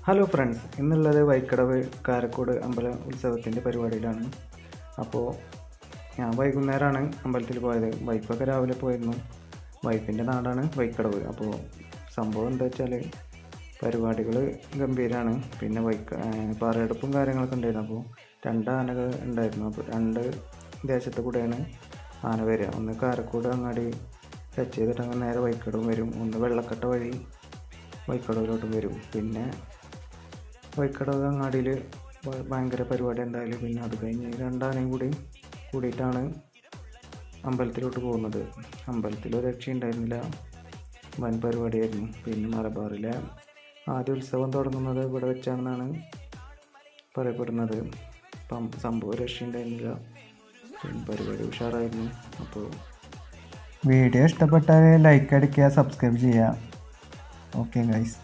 Hello friends, ഇന്നുള്ളത് വൈക്കടവ് കാരക്കോട് അമ്പല ഉത്സവത്തിൻ്റെ പരിപാടിയിലാണ്. അപ്പോൾ ഞാൻ വൈകുന്നേരമാണ് അമ്പലത്തിൽ പോയത്. വൈഫൊക്കെ രാവിലെ പോയിരുന്നു. വൈഫിൻ്റെ നാടാണ് വൈക്കടവ്. അപ്പോൾ സംഭവം എന്താ വെച്ചാൽ പരിപാടികൾ ഗംഭീരമാണ്. പിന്നെ പാറയെടുപ്പും കാര്യങ്ങളൊക്കെ ഉണ്ടായിരുന്നു. അപ്പോൾ രണ്ട് ആനകൾ ഉണ്ടായിരുന്നു. അപ്പോൾ രണ്ട് ദേശത്ത് കൂടെയാണ് ആന വരിക. ഒന്ന് കാരക്കോട് അങ്ങാടി ടച്ച് ചെയ്തിട്ട് അങ്ങനെ നേരെ വൈക്കടവും വരും. ഒന്ന് വെള്ളക്കട്ട വഴി വൈക്കടവിലോട്ടും വരും. പിന്നെ വൈക്കടവ് അങ്ങാടിയിൽ ഭയങ്കര പരിപാടി ഉണ്ടായാലും പിന്നെ അത് കഴിഞ്ഞ് രണ്ടാനയും കൂടിയിട്ടാണ് അമ്പലത്തിലോട്ട് പോകുന്നത്. അമ്പലത്തിൽ ഒരു രക്ഷയുണ്ടായിരുന്നില്ല, വൻ പരിപാടിയായിരുന്നു. പിന്നെ മലബാറിലെ ആദ്യ ഉത്സവം തുടങ്ങുന്നത് ഇവിടെ വെച്ചാണെന്നാണ് പറയപ്പെടുന്നത്. സംഭവം രക്ഷയുണ്ടായിരുന്നില്ല, പിന്നെ പരിപാടി ഉഷാറായിരുന്നു. അപ്പോൾ വീഡിയോ ഇഷ്ടപ്പെട്ടാൽ ലൈക്ക് അടിക്കുക, സബ്സ്ക്രൈബ് ചെയ്യുക. Okay guys.